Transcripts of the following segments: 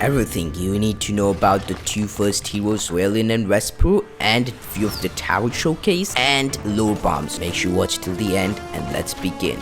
everything you need to know about the two first heroes, Raelyn and Westbr, and a few of the tower showcase and lore bombs. Make sure you watch till the end and let's begin.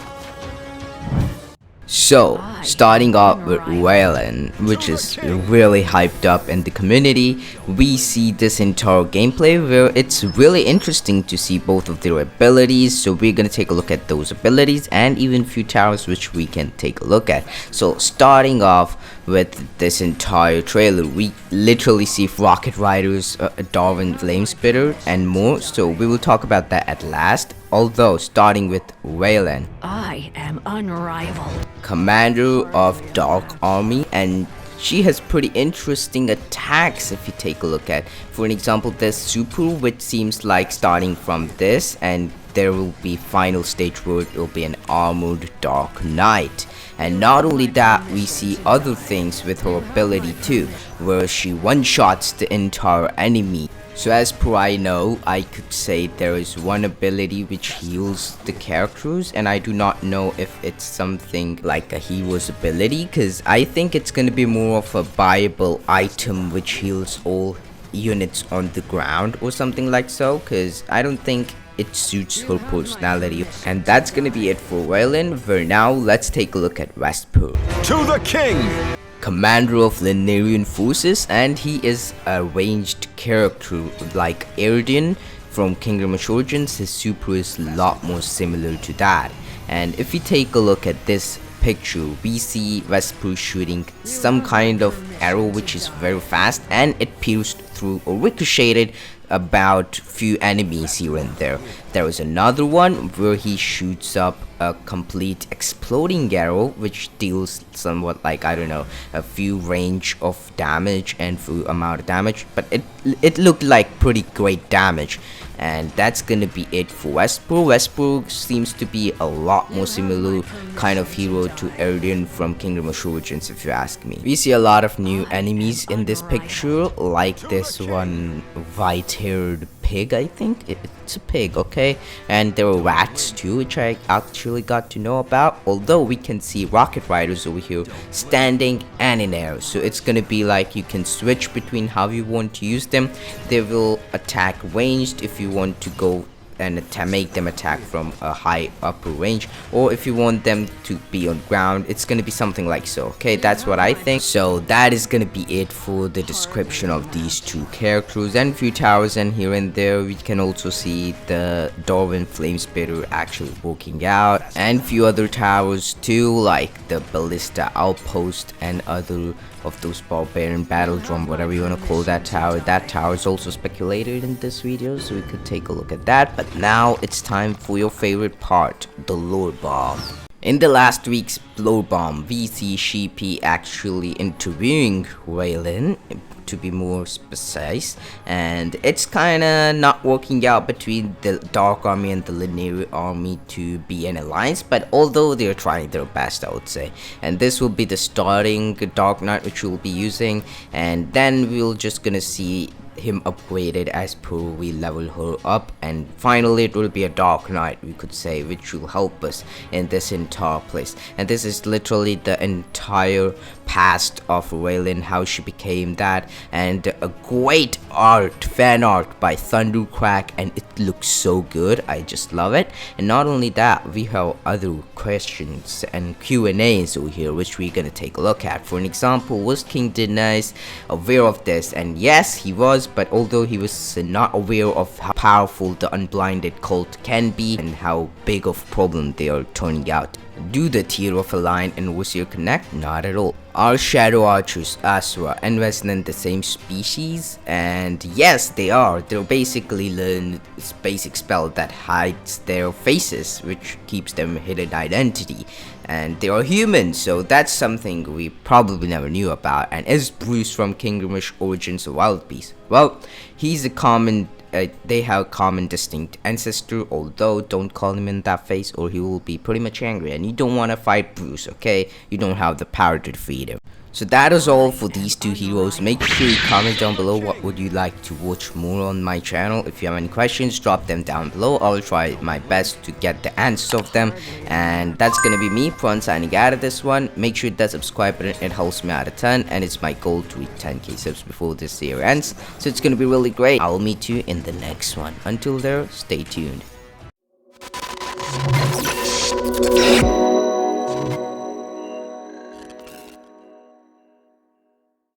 So, starting off with Raelyn, which is really hyped up in the community, we see this entire gameplay where it's really interesting to see both of their abilities. So we're gonna take a look at those abilities and even few towers which we can take a look at. So starting off with this entire trailer, we literally see rocket riders, Darwin Flamespitter and more, so we will talk about that at last. Although starting with Raelyn, I am unrivaled. commander of Dark Army, and she has pretty interesting attacks if you take a look at. For an example, there's Super, which seems like starting from this, and there will be final stage where it will be an armored Dark Knight. And not only that, we see other things with her ability too, where she one-shots the entire enemy. So as per I know, I could say there is one ability which heals the characters, and I do not know if it's something like a hero's ability, because I think it's going to be more of a buyable item which heals all units on the ground or something like so, because I don't think it suits her personality. And that's gonna be it for Raelyn. For now, let's take a look at Vesper. To the king! Commander of Linnarian forces, and he is a ranged character like Erdian from Kingdom of Origins. His super is a lot more similar to that. And if you take a look at this picture, we see Vesper shooting some kind of arrow which is very fast, and it pierced through or ricocheted about few enemies here and there. There is another one where he shoots up a complete exploding arrow which deals somewhat like, I don't know, a few range of damage and few amount of damage, but it looked like pretty great damage. And that's gonna be it for Westbr. Westbr seems to be a lot more similar kind of hero to Erdian from Kingdom of Origins, if you ask me. We see a lot of new enemies in this picture, like this one white-haired pig. I think it's a pig, okay? And there are rats too, which I actually got to know about, although we can see rocket riders over here standing and in air. So it's gonna be like you can switch between how you want to use them. They will attack ranged if you want to go and make them attack from a high upper range, or if you want them to be on ground, it's gonna be something like so. Okay, that's what I think. So that is gonna be it for the description of these two characters and few towers, and here and there we can also see the Darwin Flamespitter actually working out, and few other towers too, like the Ballista Outpost and other of those barbarian battle drum, whatever you want to call that tower. That tower is also speculated in this video, so we could take a look at that. But now it's time for your favorite part, the lore bomb. In the last week's lore bomb, we see Sheepy actually interviewing Raelyn, to be more precise, and it's kinda not working out between the Dark Army and the Linnarian Army to be an alliance, but although they're trying their best, I would say. And this will be the starting Dark Knight which we'll be using, and then we'll just gonna see him upgraded as per we level her up, and finally it will be a Dark Knight, we could say, which will help us in this entire place. And this is literally the entire past of Raelyn, how she became that, and a great fan art by Thundercrack, and it looks so good. I just love it. And not only that, we have other questions and Q&As over here which we're gonna take a look at. For an example, was King Denise aware of this? And yes, he was, but although he was not aware of how powerful the unblinded cult can be and how big of a problem they are turning out. Do the tier of a lion and Overseer connect? Not at all. Are Shadow Archers, Asura, and Vesper the same species? And yes, they are. They're basically learn this basic spell that hides their faces, which keeps them hidden identity. And they are human, so that's something we probably never knew about. And is Bruce from Kingdom of Origins a wild beast? Well, he's a common they have common distinct ancestor, although don't call him in that face or he will be pretty much angry, and you don't want to fight Bruce, okay? You don't have the power to defeat him. So that is all for these two heroes. Make sure you comment down below what would you like to watch more on my channel. If you have any questions, drop them down below. I'll try my best to get the answers of them. And that's gonna be me, Prahant, signing out of this one. Make sure that subscribe button, it helps me out a ton, and it's my goal to reach 10k subs before this year ends. So it's gonna be really great. I'll meet you in the next one. Until there, stay tuned.